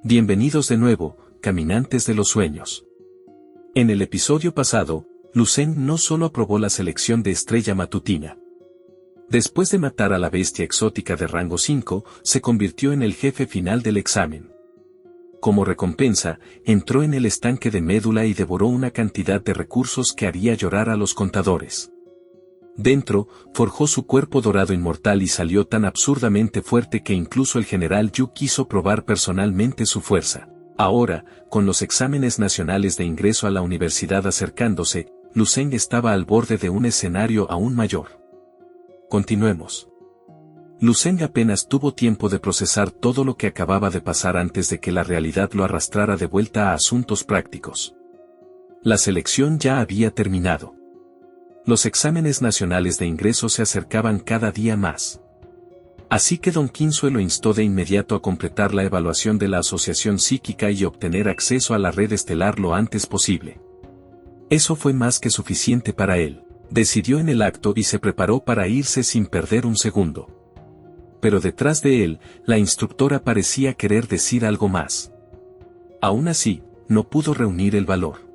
Bienvenidos de nuevo, caminantes de los sueños. En el episodio pasado, Lucen no solo aprobó la selección de estrella matutina. Después de matar a la bestia exótica de rango 5, se convirtió en el jefe final del examen. Como recompensa, entró en el estanque de médula y devoró una cantidad de recursos que haría llorar a los contadores. Dentro, forjó su cuerpo dorado inmortal y salió tan absurdamente fuerte que incluso el general Yu quiso probar personalmente su fuerza. Ahora, con los exámenes nacionales de ingreso a la universidad acercándose, Lucen estaba al borde de un escenario aún mayor. Continuemos. Lucen apenas tuvo tiempo de procesar todo lo que acababa de pasar antes de que la realidad lo arrastrara de vuelta a asuntos prácticos. La selección ya había terminado. Los exámenes nacionales de ingreso se acercaban cada día más. Así que Don Kinsue lo instó de inmediato a completar la evaluación de la asociación psíquica y obtener acceso a la red estelar lo antes posible. Eso fue más que suficiente para él. Decidió en el acto y se preparó para irse sin perder un segundo. Pero detrás de él, la instructora parecía querer decir algo más. Aún así, no pudo reunir el valor.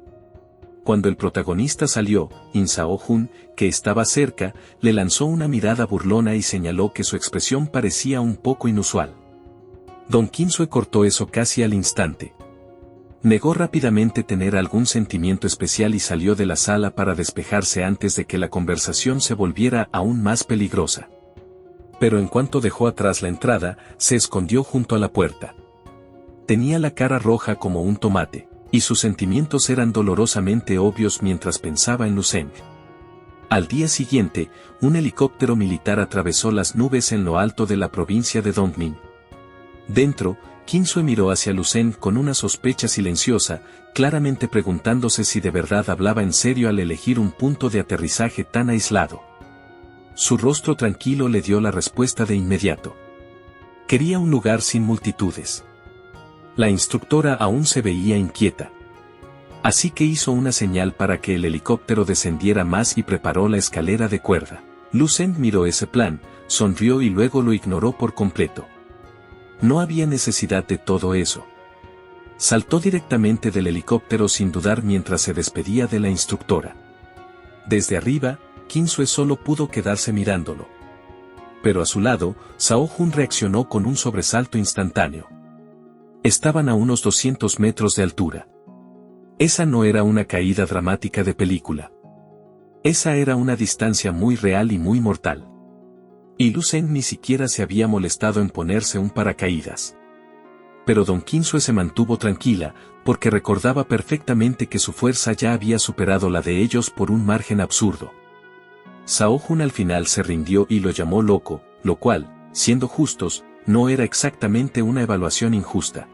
Cuando el protagonista salió, In Sao-jun, que estaba cerca, le lanzó una mirada burlona y señaló que su expresión parecía un poco inusual. Don Kinsue cortó eso casi al instante. Negó rápidamente tener algún sentimiento especial y salió de la sala para despejarse antes de que la conversación se volviera aún más peligrosa. Pero en cuanto dejó atrás la entrada, se escondió junto a la puerta. Tenía la cara roja como un tomate, y sus sentimientos eran dolorosamente obvios mientras pensaba en Lucen. Al día siguiente, un helicóptero militar atravesó las nubes en lo alto de la provincia de Dongmin. Dentro, Kinsue miró hacia Lucen con una sospecha silenciosa, claramente preguntándose si de verdad hablaba en serio al elegir un punto de aterrizaje tan aislado. Su rostro tranquilo le dio la respuesta de inmediato. Quería un lugar sin multitudes. La instructora aún se veía inquieta. Así que hizo una señal para que el helicóptero descendiera más y preparó la escalera de cuerda. Lucen miró ese plan, sonrió y luego lo ignoró por completo. No había necesidad de todo eso. Saltó directamente del helicóptero sin dudar mientras se despedía de la instructora. Desde arriba, Kinsue solo pudo quedarse mirándolo. Pero a su lado, Sao-jun reaccionó con un sobresalto instantáneo. Estaban a unos 200 metros de altura. Esa no era una caída dramática de película. Esa era una distancia muy real y muy mortal. Y Lucen ni siquiera se había molestado en ponerse un paracaídas. Pero Don Kinsue se mantuvo tranquila, porque recordaba perfectamente que su fuerza ya había superado la de ellos por un margen absurdo. Sao-jun al final se rindió y lo llamó loco, lo cual, siendo justos, no era exactamente una evaluación injusta.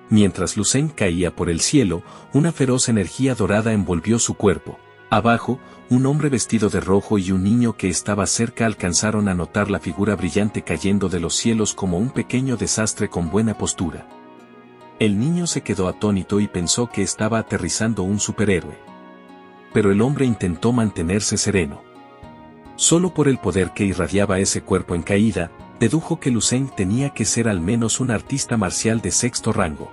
Mientras Lucen caía por el cielo, una feroz energía dorada envolvió su cuerpo. Abajo, un hombre vestido de rojo y un niño que estaba cerca alcanzaron a notar la figura brillante cayendo de los cielos como un pequeño desastre con buena postura. El niño se quedó atónito y pensó que estaba aterrizando un superhéroe. Pero el hombre intentó mantenerse sereno. Solo por el poder que irradiaba ese cuerpo en caída, dedujo que Lucen tenía que ser al menos un artista marcial de sexto rango.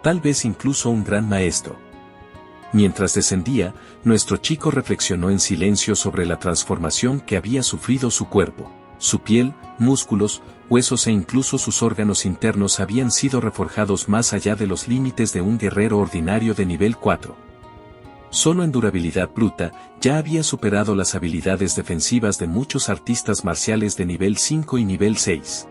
Tal vez incluso un gran maestro. Mientras descendía, nuestro chico reflexionó en silencio sobre la transformación que había sufrido su cuerpo. Su piel, músculos, huesos e incluso sus órganos internos habían sido reforjados más allá de los límites de un guerrero ordinario de nivel 4. Solo en durabilidad bruta, ya había superado las habilidades defensivas de muchos artistas marciales de nivel 5 y nivel 6.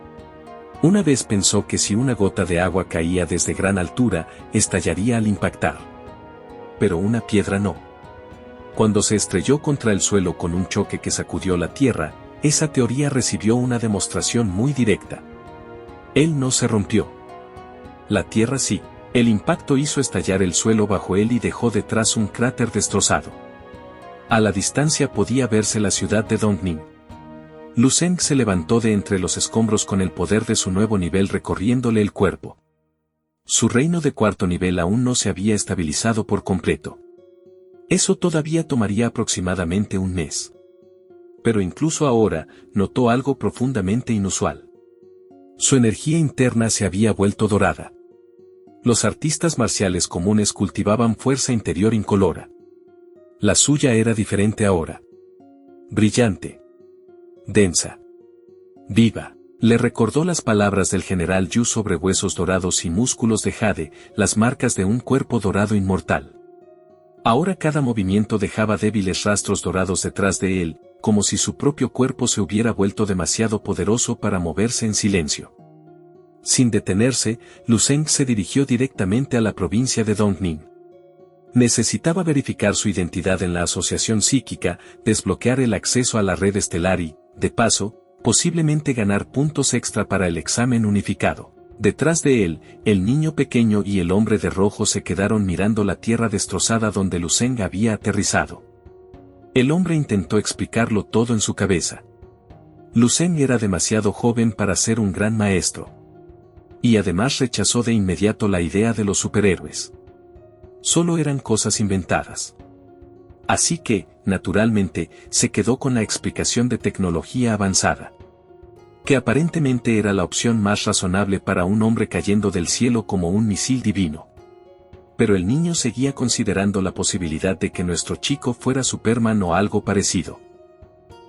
Una vez pensó que si una gota de agua caía desde gran altura, estallaría al impactar. Pero una piedra no. Cuando se estrelló contra el suelo con un choque que sacudió la tierra, esa teoría recibió una demostración muy directa. Él no se rompió. La tierra sí. El impacto hizo estallar el suelo bajo él y dejó detrás un cráter destrozado. A la distancia podía verse la ciudad de Dongmin. Lucen se levantó de entre los escombros con el poder de su nuevo nivel recorriéndole el cuerpo. Su reino de cuarto nivel aún no se había estabilizado por completo. Eso todavía tomaría aproximadamente un mes. Pero incluso ahora, notó algo profundamente inusual. Su energía interna se había vuelto dorada. Los artistas marciales comunes cultivaban fuerza interior incolora. La suya era diferente ahora. Brillante. Densa. Viva. Le recordó las palabras del general Yu sobre huesos dorados y músculos de jade, las marcas de un cuerpo dorado inmortal. Ahora cada movimiento dejaba débiles rastros dorados detrás de él, como si su propio cuerpo se hubiera vuelto demasiado poderoso para moverse en silencio. Sin detenerse, Lu Zeng se dirigió directamente a la provincia de Dongning. Necesitaba verificar su identidad en la asociación psíquica, desbloquear el acceso a la red estelar y, de paso, posiblemente ganar puntos extra para el examen unificado. Detrás de él, el niño pequeño y el hombre de rojo se quedaron mirando la tierra destrozada donde Lu Zeng había aterrizado. El hombre intentó explicarlo todo en su cabeza. Lu Zeng era demasiado joven para ser un gran maestro. Y además rechazó de inmediato la idea de los superhéroes. Solo eran cosas inventadas. Así que, naturalmente, se quedó con la explicación de tecnología avanzada. Que aparentemente era la opción más razonable para un hombre cayendo del cielo como un misil divino. Pero el niño seguía considerando la posibilidad de que nuestro chico fuera Superman o algo parecido.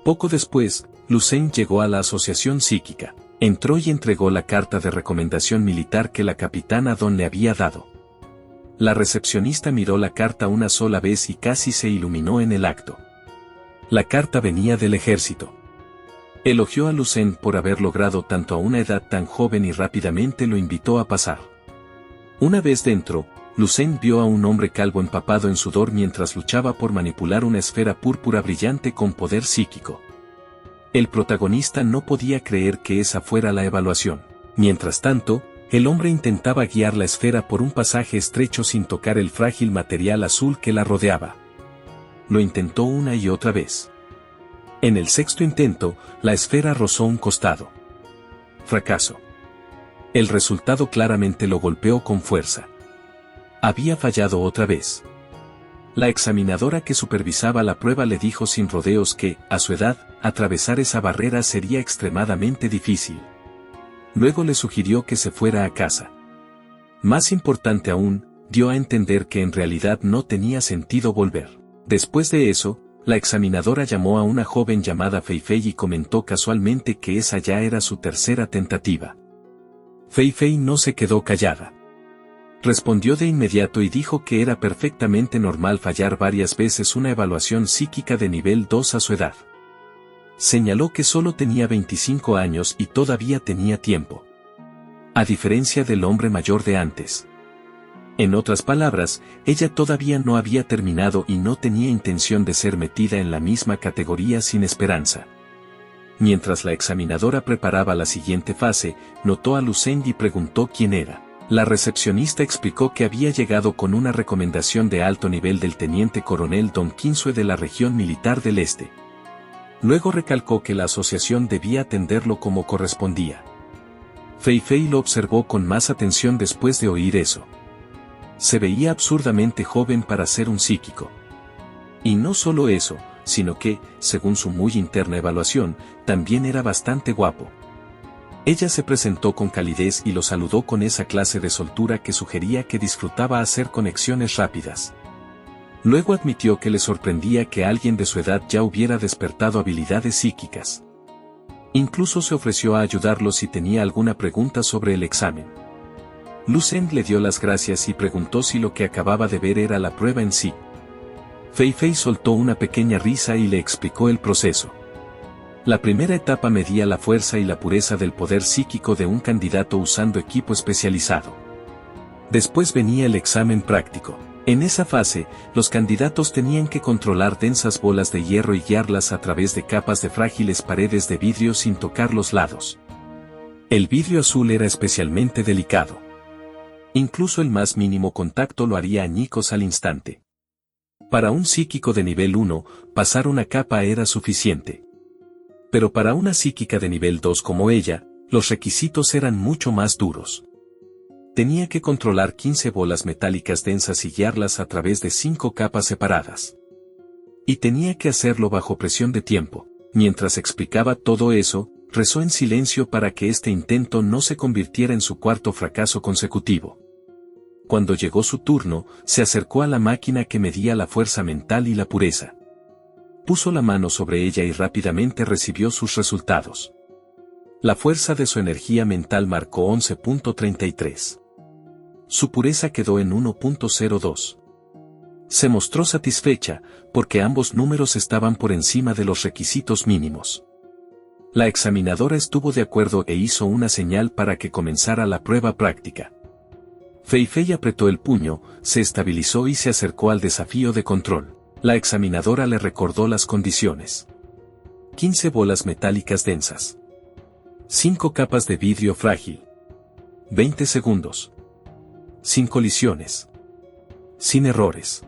Poco después, Lu Zeng llegó a la asociación psíquica. Entró y entregó la carta de recomendación militar que la capitana Don le había dado. La recepcionista miró la carta una sola vez y casi se iluminó en el acto. La carta venía del ejército. Elogió a Lu Zeng por haber logrado tanto a una edad tan joven y rápidamente lo invitó a pasar. Una vez dentro, Lu Zeng vio a un hombre calvo empapado en sudor mientras luchaba por manipular una esfera púrpura brillante con poder psíquico. El protagonista no podía creer que esa fuera la evaluación. Mientras tanto, el hombre intentaba guiar la esfera por un pasaje estrecho sin tocar el frágil material azul que la rodeaba. Lo intentó una y otra vez. En el sexto intento, la esfera rozó un costado. Fracaso. El resultado claramente lo golpeó con fuerza. Había fallado otra vez. La examinadora que supervisaba la prueba le dijo sin rodeos que, a su edad, atravesar esa barrera sería extremadamente difícil. Luego le sugirió que se fuera a casa. Más importante aún, dio a entender que en realidad no tenía sentido volver. Después de eso, la examinadora llamó a una joven llamada Fei Fei y comentó casualmente que esa ya era su tercera tentativa. Fei Fei no se quedó callada. Respondió de inmediato y dijo que era perfectamente normal fallar varias veces una evaluación psíquica de nivel 2 a su edad. Señaló que solo tenía 25 años y todavía tenía tiempo. A diferencia del hombre mayor de antes. En otras palabras, ella todavía no había terminado y no tenía intención de ser metida en la misma categoría sin esperanza. Mientras la examinadora preparaba la siguiente fase, notó a Lu Zeng y preguntó quién era. La recepcionista explicó que había llegado con una recomendación de alto nivel del teniente coronel Don Quinsue de la región militar del Este. Luego recalcó que la asociación debía atenderlo como correspondía. Fei Fei lo observó con más atención después de oír eso. Se veía absurdamente joven para ser un psíquico. Y no solo eso, sino que, según su muy interna evaluación, también era bastante guapo. Ella se presentó con calidez y lo saludó con esa clase de soltura que sugería que disfrutaba hacer conexiones rápidas. Luego admitió que le sorprendía que alguien de su edad ya hubiera despertado habilidades psíquicas. Incluso se ofreció a ayudarlo si tenía alguna pregunta sobre el examen. Lu Zeng le dio las gracias y preguntó si lo que acababa de ver era la prueba en sí. Fei Fei soltó una pequeña risa y le explicó el proceso. La primera etapa medía la fuerza y la pureza del poder psíquico de un candidato usando equipo especializado. Después venía el examen práctico. En esa fase, los candidatos tenían que controlar densas bolas de hierro y guiarlas a través de capas de frágiles paredes de vidrio sin tocar los lados. El vidrio azul era especialmente delicado. Incluso el más mínimo contacto lo haría añicos al instante. Para un psíquico de nivel 1, pasar una capa era suficiente. Pero para una psíquica de nivel 2 como ella, los requisitos eran mucho más duros. Tenía que controlar 15 bolas metálicas densas y guiarlas a través de 5 capas separadas. Y tenía que hacerlo bajo presión de tiempo. Mientras explicaba todo eso, rezó en silencio para que este intento no se convirtiera en su cuarto fracaso consecutivo. Cuando llegó su turno, se acercó a la máquina que medía la fuerza mental y la pureza. Puso la mano sobre ella y rápidamente recibió sus resultados. La fuerza de su energía mental marcó 11.33. Su pureza quedó en 1.02. Se mostró satisfecha, porque ambos números estaban por encima de los requisitos mínimos. La examinadora estuvo de acuerdo e hizo una señal para que comenzara la prueba práctica. Fei Fei apretó el puño, se estabilizó y se acercó al desafío de control. La examinadora le recordó las condiciones. 15 bolas metálicas densas. 5 capas de vidrio frágil. 20 segundos. Sin colisiones. Sin errores.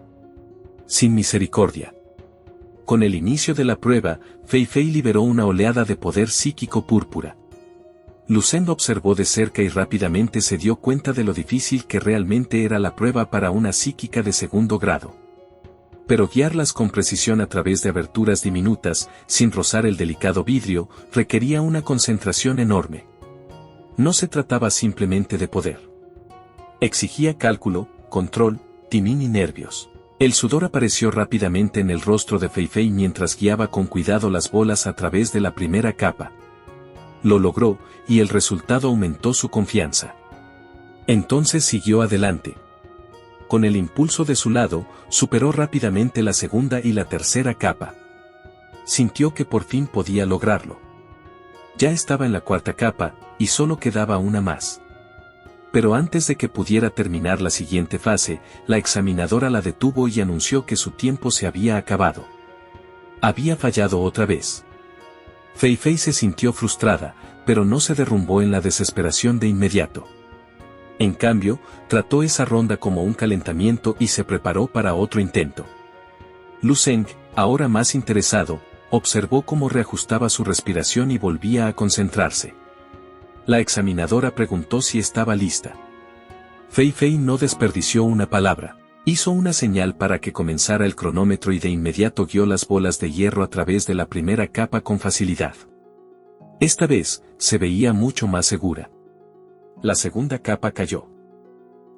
Sin misericordia. Con el inicio de la prueba, Fei Fei liberó una oleada de poder psíquico púrpura. Lucen observó de cerca y rápidamente se dio cuenta de lo difícil que realmente era la prueba para una psíquica de segundo grado. Pero guiarlas con precisión a través de aberturas diminutas, sin rozar el delicado vidrio, requería una concentración enorme. No se trataba simplemente de poder. Exigía cálculo, control, timón y nervios. El sudor apareció rápidamente en el rostro de Fei Fei mientras guiaba con cuidado las bolas a través de la primera capa. Lo logró, y el resultado aumentó su confianza. Entonces siguió adelante. Con el impulso de su lado, superó rápidamente la segunda y la tercera capa. Sintió que por fin podía lograrlo. Ya estaba en la cuarta capa, y solo quedaba una más. Pero antes de que pudiera terminar la siguiente fase, la examinadora la detuvo y anunció que su tiempo se había acabado. Había fallado otra vez. Fei Fei se sintió frustrada, pero no se derrumbó en la desesperación de inmediato. En cambio, trató esa ronda como un calentamiento y se preparó para otro intento. Lucen, ahora más interesado, observó cómo reajustaba su respiración y volvía a concentrarse. La examinadora preguntó si estaba lista. Fei Fei no desperdició una palabra. Hizo una señal para que comenzara el cronómetro y de inmediato guió las bolas de hierro a través de la primera capa con facilidad. Esta vez, se veía mucho más segura. La segunda capa cayó.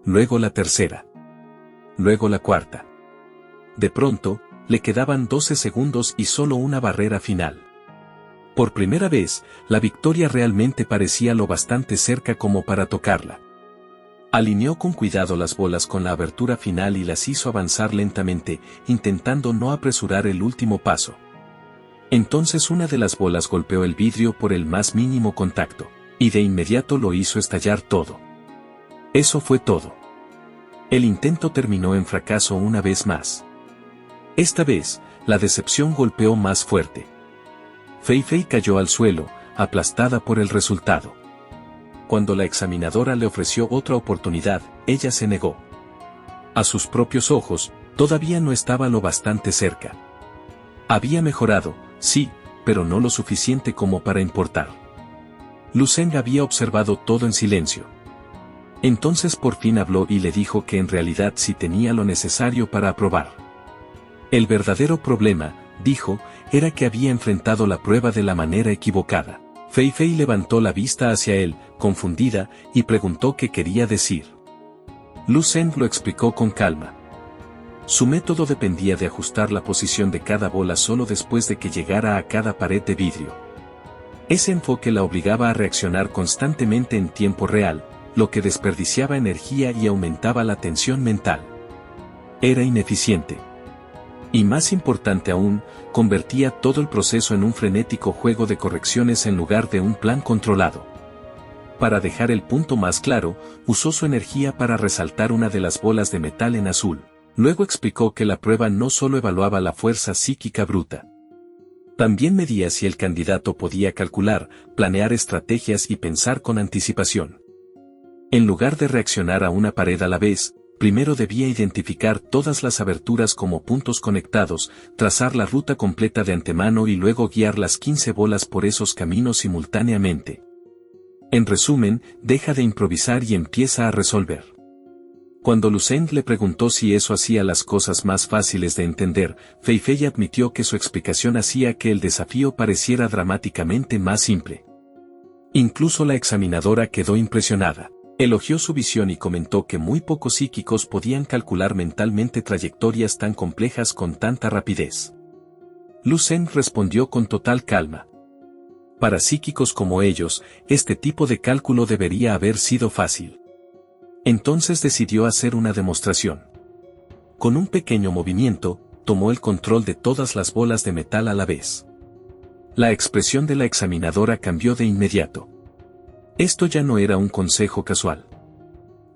Luego la tercera. Luego la cuarta. De pronto, le quedaban 12 segundos y solo una barrera final. Por primera vez, la victoria realmente parecía lo bastante cerca como para tocarla. Alineó con cuidado las bolas con la abertura final y las hizo avanzar lentamente, intentando no apresurar el último paso. Entonces una de las bolas golpeó el vidrio por el más mínimo contacto, y de inmediato lo hizo estallar todo. Eso fue todo. El intento terminó en fracaso una vez más. Esta vez, la decepción golpeó más fuerte. Fei Fei cayó al suelo, aplastada por el resultado. Cuando la examinadora le ofreció otra oportunidad, ella se negó. A sus propios ojos, todavía no estaba lo bastante cerca. Había mejorado, sí, pero no lo suficiente como para importar. Lucen había observado todo en silencio. Entonces por fin habló y le dijo que en realidad sí tenía lo necesario para aprobar. El verdadero problema, dijo, era que había enfrentado la prueba de la manera equivocada. Fei Fei levantó la vista hacia él, confundida, y preguntó qué quería decir. Lucen lo explicó con calma. Su método dependía de ajustar la posición de cada bola solo después de que llegara a cada pared de vidrio. Ese enfoque la obligaba a reaccionar constantemente en tiempo real, lo que desperdiciaba energía y aumentaba la tensión mental. Era ineficiente. Y más importante aún, convertía todo el proceso en un frenético juego de correcciones en lugar de un plan controlado. Para dejar el punto más claro, usó su energía para resaltar una de las bolas de metal en azul. Luego explicó que la prueba no solo evaluaba la fuerza psíquica bruta. También medía si el candidato podía calcular, planear estrategias y pensar con anticipación. En lugar de reaccionar a una pared a la vez, primero debía identificar todas las aberturas como puntos conectados, trazar la ruta completa de antemano y luego guiar las 15 bolas por esos caminos simultáneamente. En resumen, deja de improvisar y empieza a resolver. Cuando Lucen le preguntó si eso hacía las cosas más fáciles de entender, Fei Fei admitió que su explicación hacía que el desafío pareciera dramáticamente más simple. Incluso la examinadora quedó impresionada. Elogió su visión y comentó que muy pocos psíquicos podían calcular mentalmente trayectorias tan complejas con tanta rapidez. Lu Zeng respondió con total calma. Para psíquicos como ellos, este tipo de cálculo debería haber sido fácil. Entonces decidió hacer una demostración. Con un pequeño movimiento, tomó el control de todas las bolas de metal a la vez. La expresión de la examinadora cambió de inmediato. Esto ya no era un consejo casual.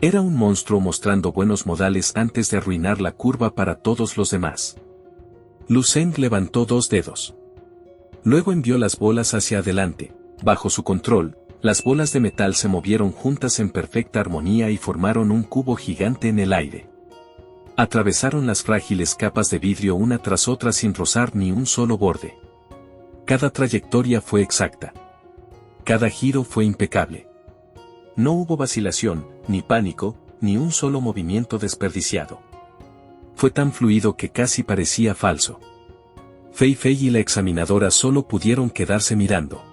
Era un monstruo mostrando buenos modales antes de arruinar la curva para todos los demás. Lu Zeng levantó 2 dedos. Luego envió las bolas hacia adelante. Bajo su control, las bolas de metal se movieron juntas en perfecta armonía y formaron un cubo gigante en el aire. Atravesaron las frágiles capas de vidrio una tras otra sin rozar ni un solo borde. Cada trayectoria fue exacta. Cada giro fue impecable. No hubo vacilación, ni pánico, ni un solo movimiento desperdiciado. Fue tan fluido que casi parecía falso. Fei Fei y la examinadora solo pudieron quedarse mirando.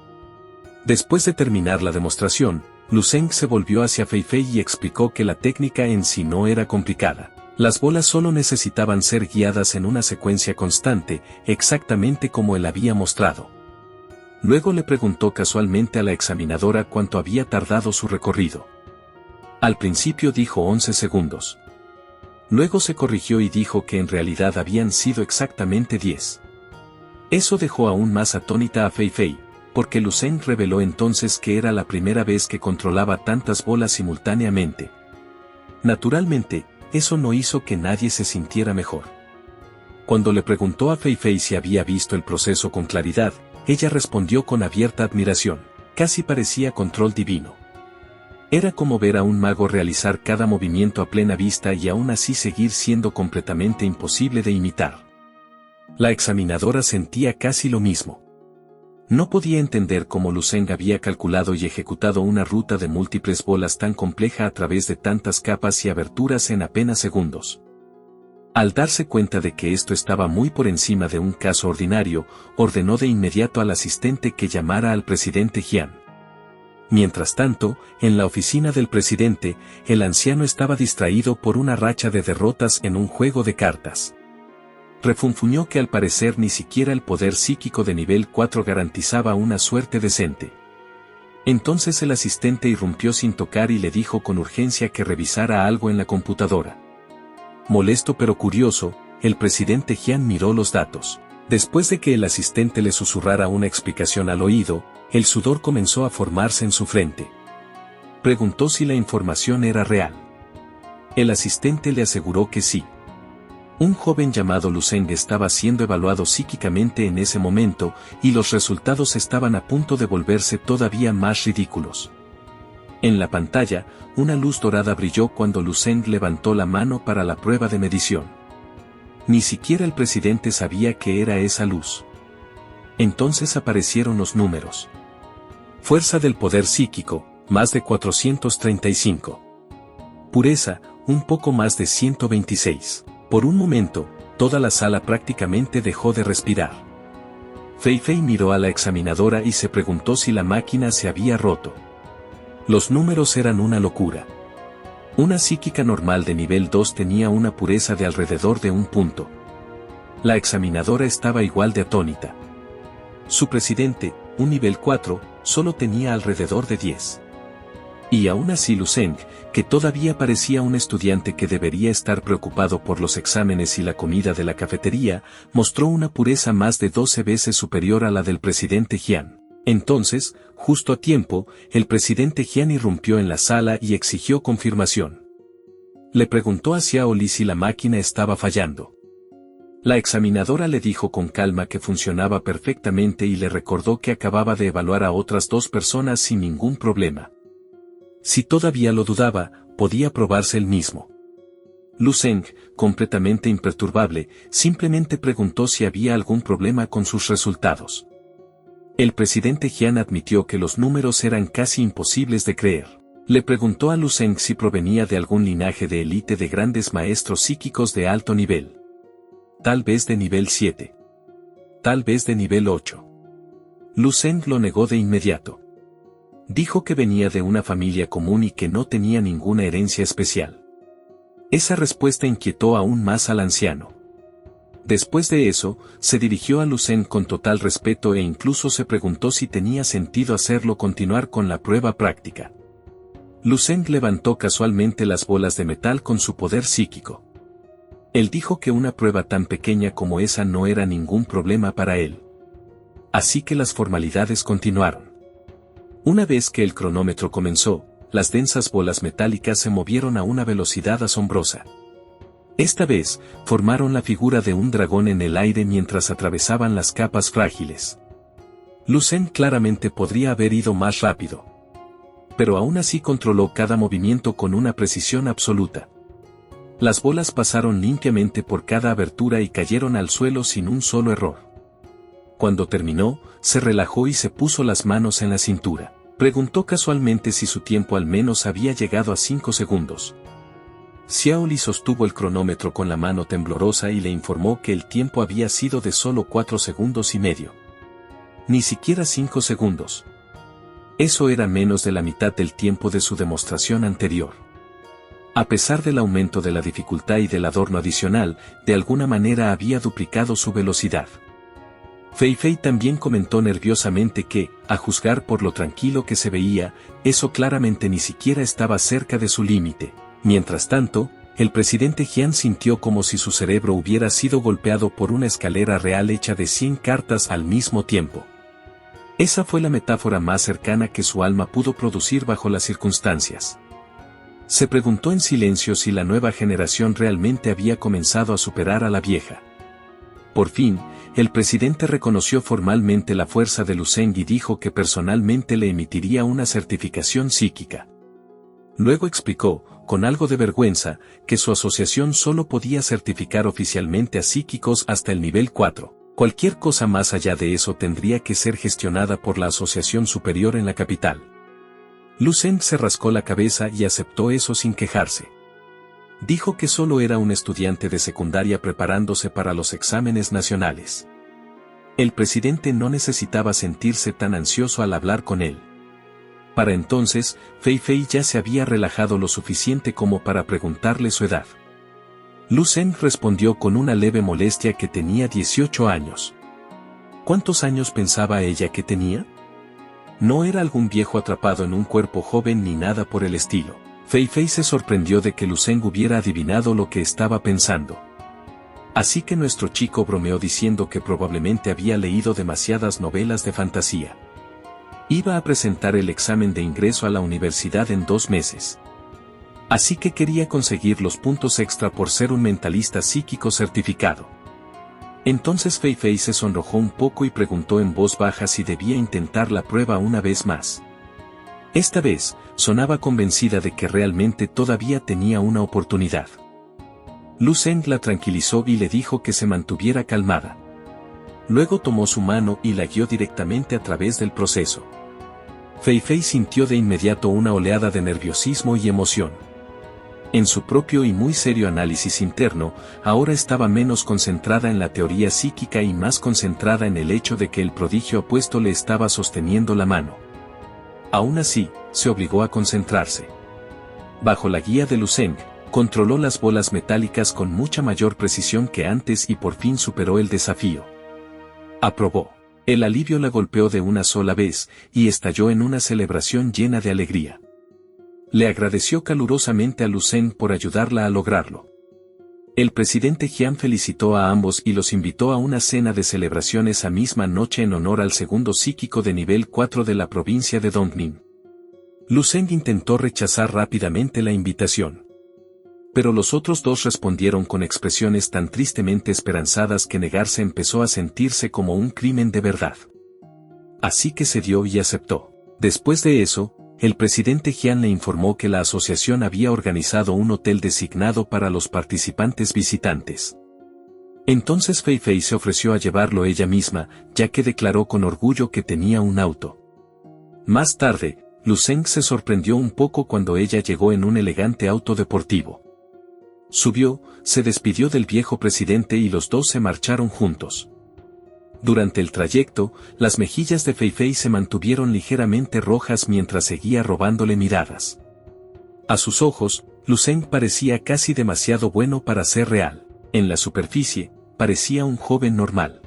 Después de terminar la demostración, Lu Zeng se volvió hacia Fei Fei y explicó que la técnica en sí no era complicada. Las bolas solo necesitaban ser guiadas en una secuencia constante, exactamente como él había mostrado. Luego le preguntó casualmente a la examinadora cuánto había tardado su recorrido. Al principio dijo 11 segundos. Luego se corrigió y dijo que en realidad habían sido exactamente 10. Eso dejó aún más atónita a Fei Fei, porque Lu Zeng reveló entonces que era la primera vez que controlaba tantas bolas simultáneamente. Naturalmente, eso no hizo que nadie se sintiera mejor. Cuando le preguntó a Fei Fei si había visto el proceso con claridad, ella respondió con abierta admiración. Casi parecía control divino. Era como ver a un mago realizar cada movimiento a plena vista y aún así seguir siendo completamente imposible de imitar. La examinadora sentía casi lo mismo. No podía entender cómo Lu Zeng había calculado y ejecutado una ruta de múltiples bolas tan compleja a través de tantas capas y aberturas en apenas segundos. Al darse cuenta de que esto estaba muy por encima de un caso ordinario, ordenó de inmediato al asistente que llamara al presidente Jian. Mientras tanto, en la oficina del presidente, el anciano estaba distraído por una racha de derrotas en un juego de cartas. Refunfuñó que al parecer ni siquiera el poder psíquico de nivel 4 garantizaba una suerte decente. Entonces el asistente irrumpió sin tocar y le dijo con urgencia que revisara algo en la computadora. Molesto pero curioso, el presidente Jian miró los datos. Después de que el asistente le susurrara una explicación al oído, el sudor comenzó a formarse en su frente. Preguntó si la información era real. El asistente le aseguró que sí. Un joven llamado Lu Zeng estaba siendo evaluado psíquicamente en ese momento, y los resultados estaban a punto de volverse todavía más ridículos. En la pantalla, una luz dorada brilló cuando Lu Zeng levantó la mano para la prueba de medición. Ni siquiera el presidente sabía qué era esa luz. Entonces aparecieron los números. Fuerza del poder psíquico, más de 435. Pureza, un poco más de 126. Por un momento, toda la sala prácticamente dejó de respirar. Fei Fei miró a la examinadora y se preguntó si la máquina se había roto. Los números eran una locura. Una psíquica normal de nivel 2 tenía una pureza de alrededor de 1 punto. La examinadora estaba igual de atónita. Su presidente, un nivel 4, solo tenía alrededor de 10. Y aún así Lu Zeng, que todavía parecía un estudiante que debería estar preocupado por los exámenes y la comida de la cafetería, mostró una pureza más de 12 veces superior a la del presidente Jian. Entonces, justo a tiempo, el presidente Jian irrumpió en la sala y exigió confirmación. Le preguntó a Xiao Li si la máquina estaba fallando. La examinadora le dijo con calma que funcionaba perfectamente y le recordó que acababa de evaluar a otras 2 personas sin ningún problema. Si todavía lo dudaba, podía probarse él mismo. Lu Zeng, completamente imperturbable, simplemente preguntó si había algún problema con sus resultados. El presidente Jian admitió que los números eran casi imposibles de creer. Le preguntó a Lu Zeng si provenía de algún linaje de élite de grandes maestros psíquicos de alto nivel. Tal vez de nivel 7. Tal vez de nivel 8. Lu Zeng lo negó de inmediato. Dijo que venía de una familia común y que no tenía ninguna herencia especial. Esa respuesta inquietó aún más al anciano. Después de eso, se dirigió a Lucen con total respeto e incluso se preguntó si tenía sentido hacerlo continuar con la prueba práctica. Lucen levantó casualmente las bolas de metal con su poder psíquico. Él dijo que una prueba tan pequeña como esa no era ningún problema para él. Así que las formalidades continuaron. Una vez que el cronómetro comenzó, las densas bolas metálicas se movieron a una velocidad asombrosa. Esta vez, formaron la figura de un dragón en el aire mientras atravesaban las capas frágiles. Lucen claramente podría haber ido más rápido. Pero aún así controló cada movimiento con una precisión absoluta. Las bolas pasaron limpiamente por cada abertura y cayeron al suelo sin un solo error. Cuando terminó, se relajó y se puso las manos en la cintura. Preguntó casualmente si su tiempo al menos había llegado a 5 segundos. Xiao Li sostuvo el cronómetro con la mano temblorosa y le informó que el tiempo había sido de solo 4 segundos y medio. Ni siquiera 5 segundos. Eso era menos de la mitad del tiempo de su demostración anterior. A pesar del aumento de la dificultad y del adorno adicional, de alguna manera había duplicado su velocidad. Fei Fei también comentó nerviosamente que, a juzgar por lo tranquilo que se veía, eso claramente ni siquiera estaba cerca de su límite. Mientras tanto, el presidente Jian sintió como si su cerebro hubiera sido golpeado por una escalera real hecha de 100 cartas al mismo tiempo. Esa fue la metáfora más cercana que su alma pudo producir bajo las circunstancias. Se preguntó en silencio si la nueva generación realmente había comenzado a superar a la vieja. Por fin, el presidente reconoció formalmente la fuerza de Lucen y dijo que personalmente le emitiría una certificación psíquica. Luego explicó, con algo de vergüenza, que su asociación solo podía certificar oficialmente a psíquicos hasta el nivel 4. Cualquier cosa más allá de eso tendría que ser gestionada por la asociación superior en la capital. Lucen se rascó la cabeza y aceptó eso sin quejarse. Dijo que solo era un estudiante de secundaria preparándose para los exámenes nacionales. El presidente no necesitaba sentirse tan ansioso al hablar con él. Para entonces, Fei Fei ya se había relajado lo suficiente como para preguntarle su edad. Lucen respondió con una leve molestia que tenía 18 años. ¿Cuántos años pensaba ella que tenía? No era algún viejo atrapado en un cuerpo joven ni nada por el estilo. Fei Fei se sorprendió de que Lucen hubiera adivinado lo que estaba pensando. Así que nuestro chico bromeó diciendo que probablemente había leído demasiadas novelas de fantasía. Iba a presentar el examen de ingreso a la universidad en 2 meses. Así que quería conseguir los puntos extra por ser un mentalista psíquico certificado. Entonces Fei Fei se sonrojó un poco y preguntó en voz baja si debía intentar la prueba una vez más. Esta vez, sonaba convencida de que realmente todavía tenía una oportunidad. Lucen la tranquilizó y le dijo que se mantuviera calmada. Luego tomó su mano y la guió directamente a través del proceso. Fei Fei sintió de inmediato una oleada de nerviosismo y emoción. En su propio y muy serio análisis interno, ahora estaba menos concentrada en la teoría psíquica y más concentrada en el hecho de que el prodigio apuesto le estaba sosteniendo la mano. Aún así, se obligó a concentrarse. Bajo la guía de Lucen, controló las bolas metálicas con mucha mayor precisión que antes y por fin superó el desafío. Aprobó. El alivio la golpeó de una sola vez, y estalló en una celebración llena de alegría. Le agradeció calurosamente a Lucen por ayudarla a lograrlo. El presidente Jian felicitó a ambos y los invitó a una cena de celebración esa misma noche en honor al segundo psíquico de nivel 4 de la provincia de Dongning. Lucen intentó rechazar rápidamente la invitación. Pero los otros dos respondieron con expresiones tan tristemente esperanzadas que negarse empezó a sentirse como un crimen de verdad. Así que cedió y aceptó. Después de eso, el presidente Jian le informó que la asociación había organizado un hotel designado para los participantes visitantes. Entonces Fei Fei se ofreció a llevarlo ella misma, ya que declaró con orgullo que tenía un auto. Más tarde, Lucen se sorprendió un poco cuando ella llegó en un elegante auto deportivo. Subió, se despidió del viejo presidente y los dos se marcharon juntos. Durante el trayecto, las mejillas de Fei Fei se mantuvieron ligeramente rojas mientras seguía robándole miradas. A sus ojos, Lu Zeng parecía casi demasiado bueno para ser real. En la superficie, parecía un joven normal.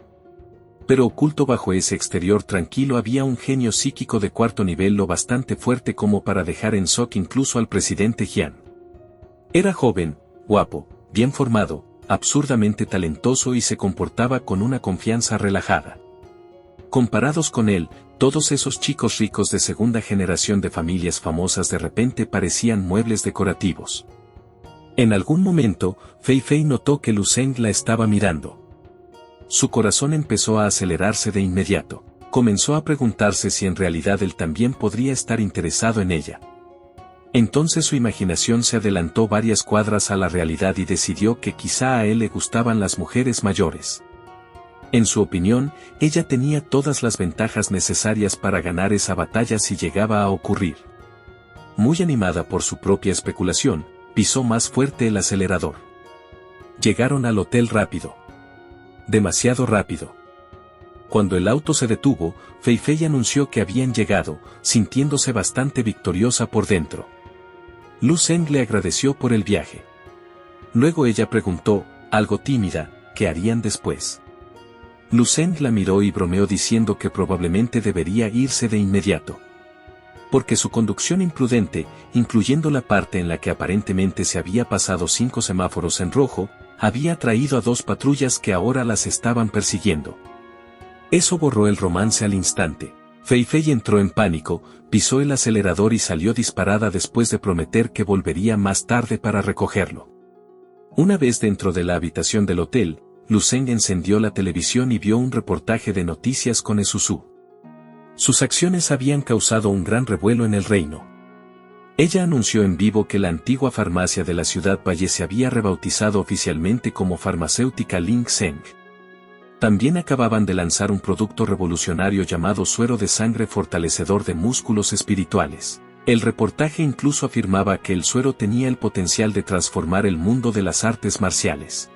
Pero oculto bajo ese exterior tranquilo había un genio psíquico de cuarto nivel lo bastante fuerte como para dejar en shock incluso al presidente Jian. Era joven, guapo, bien formado, absurdamente talentoso y se comportaba con una confianza relajada. Comparados con él, todos esos chicos ricos de segunda generación de familias famosas de repente parecían muebles decorativos. En algún momento, Fei Fei notó que Lu Zeng la estaba mirando. Su corazón empezó a acelerarse de inmediato. Comenzó a preguntarse si en realidad él también podría estar interesado en ella. Entonces su imaginación se adelantó varias cuadras a la realidad y decidió que quizá a él le gustaban las mujeres mayores. En su opinión, ella tenía todas las ventajas necesarias para ganar esa batalla si llegaba a ocurrir. Muy animada por su propia especulación, pisó más fuerte el acelerador. Llegaron al hotel rápido. Demasiado rápido. Cuando el auto se detuvo, Fei Fei anunció que habían llegado, sintiéndose bastante victoriosa por dentro. Lu Zeng le agradeció por el viaje. Luego ella preguntó, algo tímida, ¿qué harían después? Lu Zeng la miró y bromeó diciendo que probablemente debería irse de inmediato. Porque su conducción imprudente, incluyendo la parte en la que aparentemente se había pasado 5 semáforos en rojo, había traído a 2 patrullas que ahora las estaban persiguiendo. Eso borró el romance al instante. Fei Fei entró en pánico, pisó el acelerador y salió disparada después de prometer que volvería más tarde para recogerlo. Una vez dentro de la habitación del hotel, Lu Zeng encendió la televisión y vio un reportaje de noticias con Esusu. Sus acciones habían causado un gran revuelo en el reino. Ella anunció en vivo que la antigua farmacia de la ciudad Valle se había rebautizado oficialmente como Farmacéutica Ling Zeng. También acababan de lanzar un producto revolucionario llamado suero de sangre fortalecedor de músculos espirituales. El reportaje incluso afirmaba que el suero tenía el potencial de transformar el mundo de las artes marciales.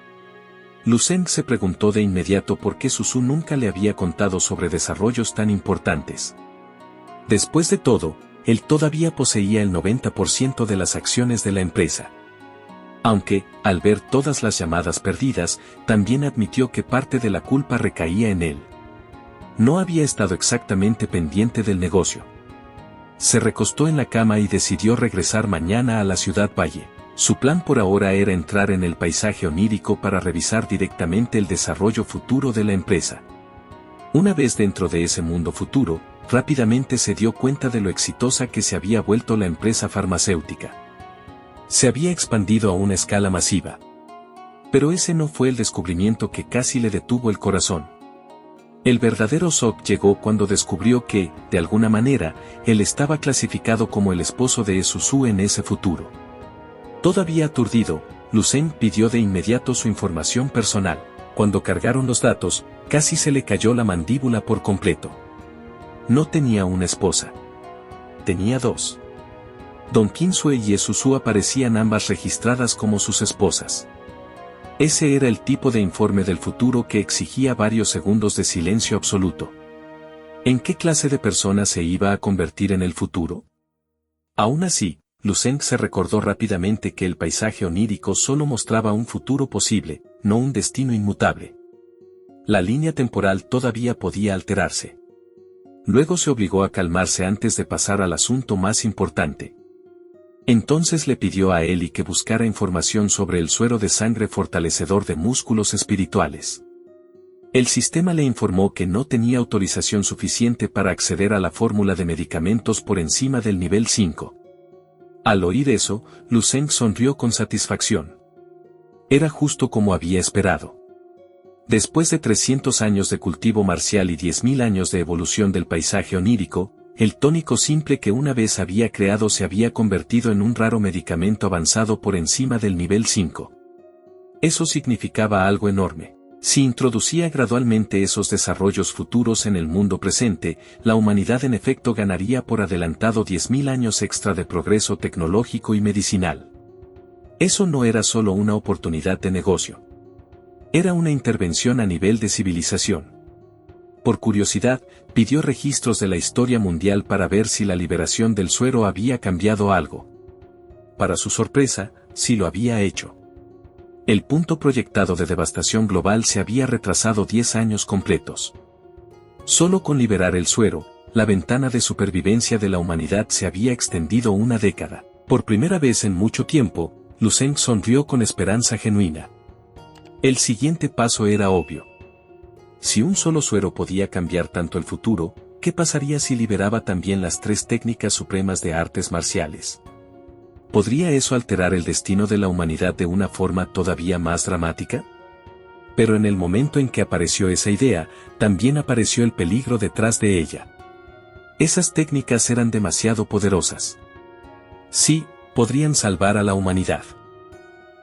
Lu Zeng se preguntó de inmediato por qué Susu nunca le había contado sobre desarrollos tan importantes. Después de todo, él todavía poseía el 90% de las acciones de la empresa. Aunque, al ver todas las llamadas perdidas, también admitió que parte de la culpa recaía en él. No había estado exactamente pendiente del negocio. Se recostó en la cama y decidió regresar mañana a la ciudad Valle. Su plan por ahora era entrar en el paisaje onírico para revisar directamente el desarrollo futuro de la empresa. Una vez dentro de ese mundo futuro, rápidamente se dio cuenta de lo exitosa que se había vuelto la empresa farmacéutica. Se había expandido a una escala masiva. Pero ese no fue el descubrimiento que casi le detuvo el corazón. El verdadero shock llegó cuando descubrió que, de alguna manera, él estaba clasificado como el esposo de Esusu en ese futuro. Todavía aturdido, Lu Zeng pidió de inmediato su información personal. Cuando cargaron los datos, casi se le cayó la mandíbula por completo. No tenía una esposa. Tenía 2. Don Kinsue y Esusu aparecían ambas registradas como sus esposas. Ese era el tipo de informe del futuro que exigía varios segundos de silencio absoluto. ¿En qué clase de persona se iba a convertir en el futuro? Aún así, Lu Zeng se recordó rápidamente que el paisaje onírico solo mostraba un futuro posible, no un destino inmutable. La línea temporal todavía podía alterarse. Luego se obligó a calmarse antes de pasar al asunto más importante. Entonces le pidió a Eli que buscara información sobre el suero de sangre fortalecedor de músculos espirituales. El sistema le informó que no tenía autorización suficiente para acceder a la fórmula de medicamentos por encima del nivel 5. Al oír eso, Lu Zeng sonrió con satisfacción. Era justo como había esperado. Después de 300 años de cultivo marcial y 10.000 años de evolución del paisaje onírico, el tónico simple que una vez había creado se había convertido en un raro medicamento avanzado por encima del nivel 5. Eso significaba algo enorme. Si introducía gradualmente esos desarrollos futuros en el mundo presente, la humanidad en efecto ganaría por adelantado 10.000 años extra de progreso tecnológico y medicinal. Eso no era solo una oportunidad de negocio. Era una intervención a nivel de civilización. Por curiosidad, pidió registros de la historia mundial para ver si la liberación del suero había cambiado algo. Para su sorpresa, sí lo había hecho. El punto proyectado de devastación global se había retrasado 10 años completos. Solo con liberar el suero, la ventana de supervivencia de la humanidad se había extendido una década. Por primera vez en mucho tiempo, Lucen sonrió con esperanza genuina. El siguiente paso era obvio. Si un solo suero podía cambiar tanto el futuro, ¿qué pasaría si liberaba también las 3 técnicas supremas de artes marciales? ¿Podría eso alterar el destino de la humanidad de una forma todavía más dramática? Pero en el momento en que apareció esa idea, también apareció el peligro detrás de ella. Esas técnicas eran demasiado poderosas. Sí, podrían salvar a la humanidad.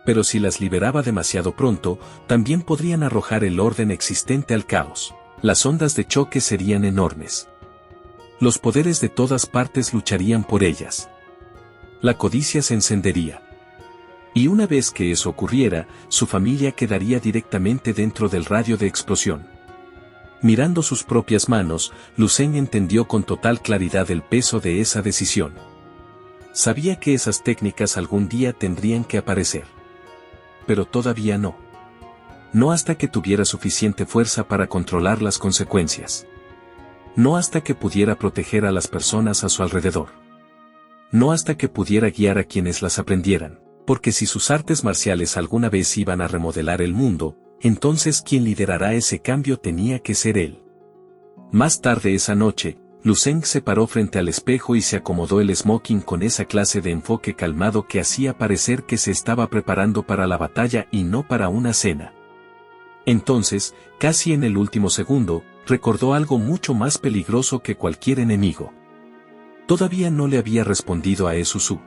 Pero si las liberaba demasiado pronto, también podrían arrojar el orden existente al caos. Las ondas de choque serían enormes. Los poderes de todas partes lucharían por ellas. La codicia se encendería. Y una vez que eso ocurriera, su familia quedaría directamente dentro del radio de explosión. Mirando sus propias manos, Lucen entendió con total claridad el peso de esa decisión. Sabía que esas técnicas algún día tendrían que aparecer. Pero todavía no. No hasta que tuviera suficiente fuerza para controlar las consecuencias. No hasta que pudiera proteger a las personas a su alrededor. No hasta que pudiera guiar a quienes las aprendieran, porque si sus artes marciales alguna vez iban a remodelar el mundo, entonces quien liderará ese cambio tenía que ser él. Más tarde esa noche, Lucen se paró frente al espejo y se acomodó el smoking con esa clase de enfoque calmado que hacía parecer que se estaba preparando para la batalla y no para una cena. Entonces, casi en el último segundo, recordó algo mucho más peligroso que cualquier enemigo. Todavía no le había respondido a Esusu.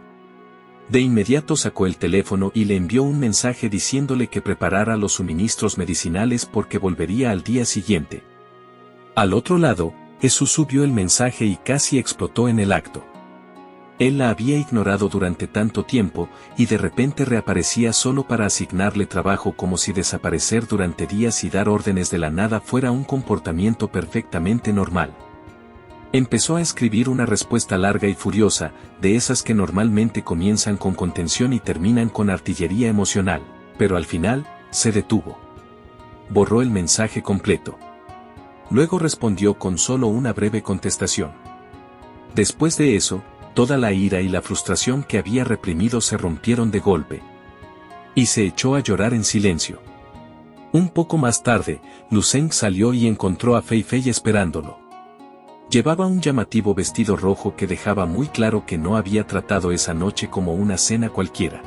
De inmediato sacó el teléfono y le envió un mensaje diciéndole que preparara los suministros medicinales porque volvería al día siguiente. Al otro lado, Esusu vio el mensaje y casi explotó en el acto. Él la había ignorado durante tanto tiempo, y de repente reaparecía solo para asignarle trabajo como si desaparecer durante días y dar órdenes de la nada fuera un comportamiento perfectamente normal. Empezó a escribir una respuesta larga y furiosa, de esas que normalmente comienzan con contención y terminan con artillería emocional, pero al final, se detuvo. Borró el mensaje completo. Luego respondió con solo una breve contestación. Después de eso, toda la ira y la frustración que había reprimido se rompieron de golpe. Y se echó a llorar en silencio. Un poco más tarde, Lucen salió y encontró a Fei Fei esperándolo. Llevaba un llamativo vestido rojo que dejaba muy claro que no había tratado esa noche como una cena cualquiera.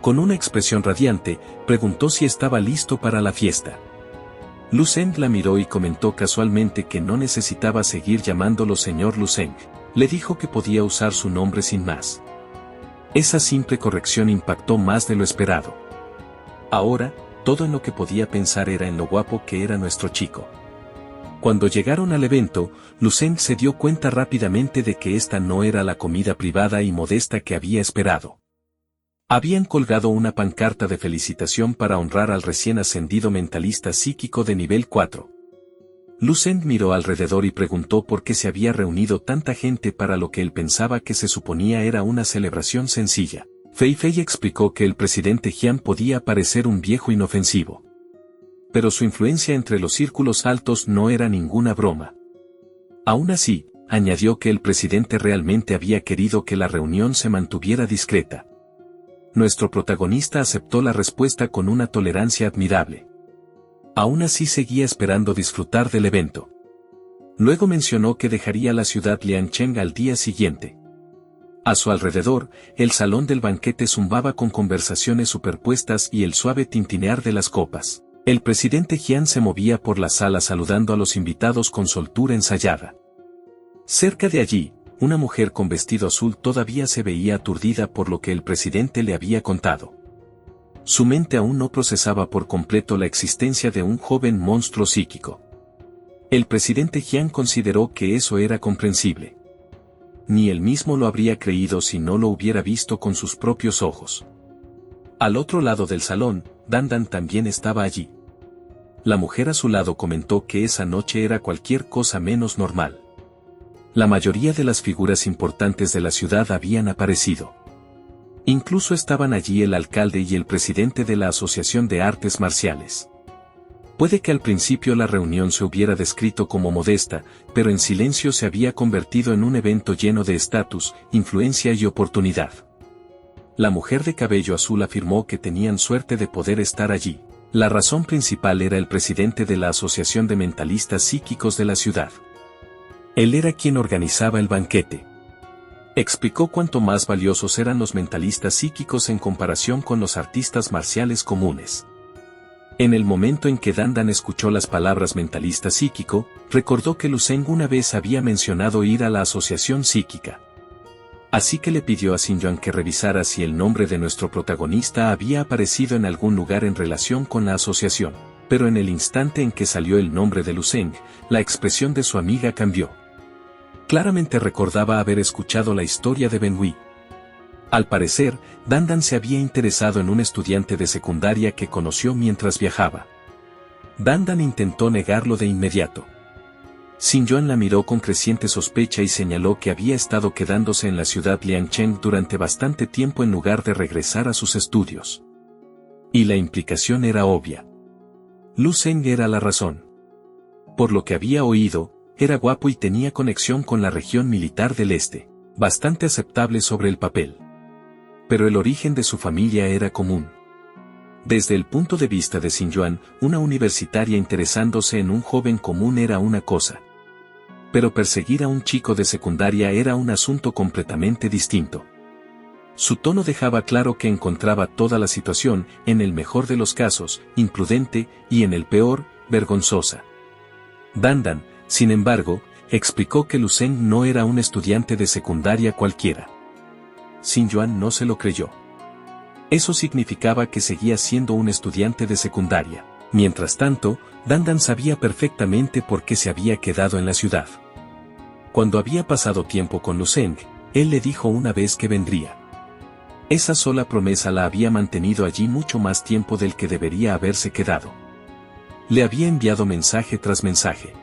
Con una expresión radiante, preguntó si estaba listo para la fiesta. Lucen la miró y comentó casualmente que no necesitaba seguir llamándolo señor Lucen. Le dijo que podía usar su nombre sin más. Esa simple corrección impactó más de lo esperado. Ahora, todo en lo que podía pensar era en lo guapo que era nuestro chico. Cuando llegaron al evento, Lucen se dio cuenta rápidamente de que esta no era la comida privada y modesta que había esperado. Habían colgado una pancarta de felicitación para honrar al recién ascendido mentalista psíquico de nivel 4. Lucen miró alrededor y preguntó por qué se había reunido tanta gente para lo que él pensaba que se suponía era una celebración sencilla. Fei Fei explicó que el presidente Jian podía parecer un viejo inofensivo. Pero su influencia entre los círculos altos no era ninguna broma. Aún así, añadió que el presidente realmente había querido que la reunión se mantuviera discreta. Nuestro protagonista aceptó la respuesta con una tolerancia admirable. Aún así seguía esperando disfrutar del evento. Luego mencionó que dejaría la ciudad Liancheng al día siguiente. A su alrededor, el salón del banquete zumbaba con conversaciones superpuestas y el suave tintinear de las copas. El presidente Jian se movía por la sala saludando a los invitados con soltura ensayada. Cerca de allí, una mujer con vestido azul todavía se veía aturdida por lo que el presidente le había contado. Su mente aún no procesaba por completo la existencia de un joven monstruo psíquico. El presidente Jian consideró que eso era comprensible. Ni él mismo lo habría creído si no lo hubiera visto con sus propios ojos. Al otro lado del salón, Dan Dan también estaba allí. La mujer a su lado comentó que esa noche era cualquier cosa menos normal. La mayoría de las figuras importantes de la ciudad habían aparecido. Incluso estaban allí el alcalde y el presidente de la Asociación de Artes Marciales. Puede que al principio la reunión se hubiera descrito como modesta, pero en silencio se había convertido en un evento lleno de estatus, influencia y oportunidad. La mujer de cabello azul afirmó que tenían suerte de poder estar allí. La razón principal era el presidente de la Asociación de Mentalistas Psíquicos de la ciudad. Él era quien organizaba el banquete. Explicó cuánto más valiosos eran los mentalistas psíquicos en comparación con los artistas marciales comunes. En el momento en que Dandan escuchó las palabras mentalista psíquico, recordó que Lu Zeng una vez había mencionado ir a la asociación psíquica. Así que le pidió a Xinjuan que revisara si el nombre de nuestro protagonista había aparecido en algún lugar en relación con la asociación. Pero en el instante en que salió el nombre de Lu Zeng, la expresión de su amiga cambió. Claramente recordaba haber escuchado la historia de Ben Hui. Al parecer, Dandan se había interesado en un estudiante de secundaria que conoció mientras viajaba. Dandan intentó negarlo de inmediato. Xinjuan la miró con creciente sospecha y señaló que había estado quedándose en la ciudad Liangcheng durante bastante tiempo en lugar de regresar a sus estudios. Y la implicación era obvia. Lu Zeng era la razón. Por lo que había oído, era guapo y tenía conexión con la región militar del este, bastante aceptable sobre el papel. Pero el origen de su familia era común. Desde el punto de vista de Xinjuan, una universitaria interesándose en un joven común era una cosa. Pero perseguir a un chico de secundaria era un asunto completamente distinto. Su tono dejaba claro que encontraba toda la situación, en el mejor de los casos, imprudente, y en el peor, vergonzosa. Dandan, sin embargo, explicó que Lu Zeng no era un estudiante de secundaria cualquiera. Xinjuan no se lo creyó. Eso significaba que seguía siendo un estudiante de secundaria. Mientras tanto, Dandan sabía perfectamente por qué se había quedado en la ciudad. Cuando había pasado tiempo con Lu Zeng, él le dijo una vez que vendría. Esa sola promesa la había mantenido allí mucho más tiempo del que debería haberse quedado. Le había enviado mensaje tras mensaje.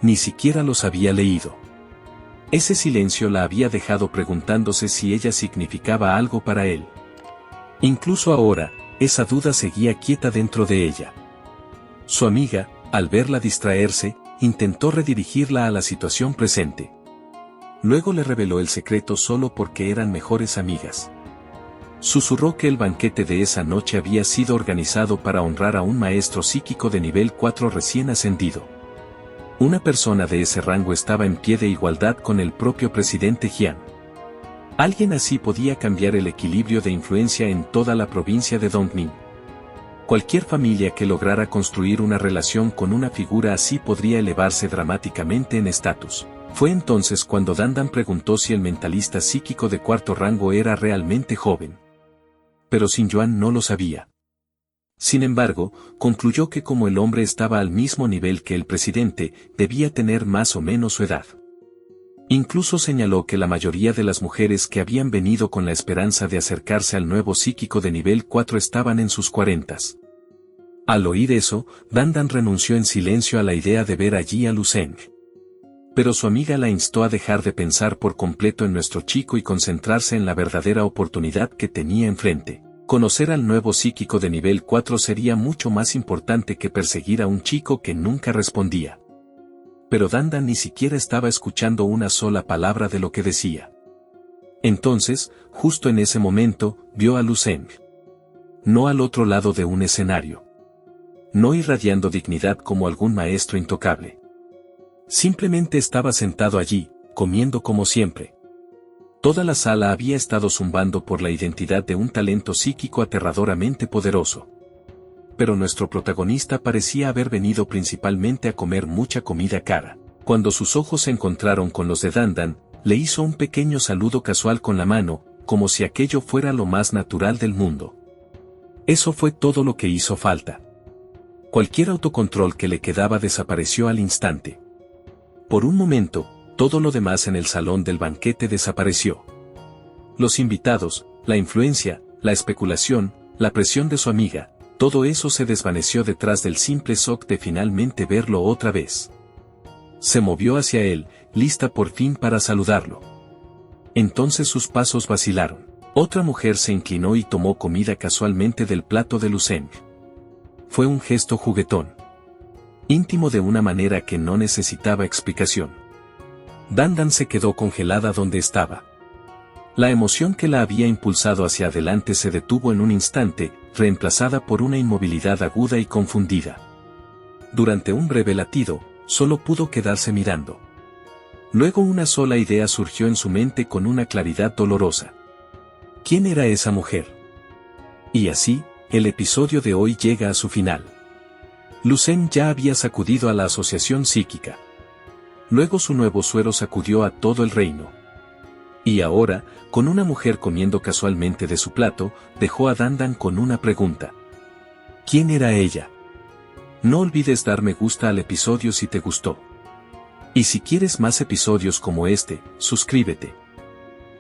Ni siquiera los había leído. Ese silencio la había dejado preguntándose si ella significaba algo para él. Incluso ahora, esa duda seguía quieta dentro de ella. Su amiga, al verla distraerse, intentó redirigirla a la situación presente. Luego le reveló el secreto solo porque eran mejores amigas. Susurró que el banquete de esa noche había sido organizado para honrar a un maestro psíquico de nivel 4 recién ascendido. Una persona de ese rango estaba en pie de igualdad con el propio presidente Jian. Alguien así podía cambiar el equilibrio de influencia en toda la provincia de Dongning. Cualquier familia que lograra construir una relación con una figura así podría elevarse dramáticamente en estatus. Fue entonces cuando Dandan preguntó si el mentalista psíquico de cuarto rango era realmente joven. Pero Xinjuan no lo sabía. Sin embargo, concluyó que como el hombre estaba al mismo nivel que el presidente, debía tener más o menos su edad. Incluso señaló que la mayoría de las mujeres que habían venido con la esperanza de acercarse al nuevo psíquico de nivel 4 estaban en sus 40s. Al oír eso, Dandan renunció en silencio a la idea de ver allí a Lu Zeng. Pero su amiga la instó a dejar de pensar por completo en nuestro chico y concentrarse en la verdadera oportunidad que tenía enfrente. Conocer al nuevo psíquico de nivel 4 sería mucho más importante que perseguir a un chico que nunca respondía. Pero Dandan ni siquiera estaba escuchando una sola palabra de lo que decía. Entonces, justo en ese momento, vio a Lu Zeng. No al otro lado de un escenario. No irradiando dignidad como algún maestro intocable. Simplemente estaba sentado allí, comiendo como siempre. Toda la sala había estado zumbando por la identidad de un talento psíquico aterradoramente poderoso. Pero nuestro protagonista parecía haber venido principalmente a comer mucha comida cara. Cuando sus ojos se encontraron con los de Dandan, le hizo un pequeño saludo casual con la mano, como si aquello fuera lo más natural del mundo. Eso fue todo lo que hizo falta. Cualquier autocontrol que le quedaba desapareció al instante. Por un momento, todo lo demás en el salón del banquete desapareció. Los invitados, la influencia, la especulación, la presión de su amiga, Todo eso se desvaneció detrás del simple shock de finalmente verlo otra vez. Se movió hacia él, lista por fin para saludarlo. Entonces sus pasos vacilaron. Otra mujer se inclinó y tomó comida casualmente del plato de Lucen. Fue un gesto juguetón. Íntimo de una manera que no necesitaba explicación. Dandan se quedó congelada donde estaba. La emoción que la había impulsado hacia adelante se detuvo en un instante, reemplazada por una inmovilidad aguda y confundida. Durante un breve latido, solo pudo quedarse mirando. Luego una sola idea surgió en su mente con una claridad dolorosa. ¿Quién era esa mujer? Y así, el episodio de hoy llega a su final. Lucen ya había sacudido a la asociación psíquica. Luego su nuevo suero sacudió a todo el reino. Y ahora, con una mujer comiendo casualmente de su plato, dejó a Dandan con una pregunta. ¿Quién era ella? No olvides dar me gusta al episodio si te gustó. Y si quieres más episodios como este, suscríbete.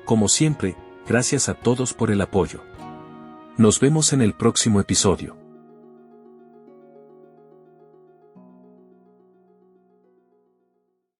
Como siempre, gracias a todos por el apoyo. Nos vemos en el próximo episodio.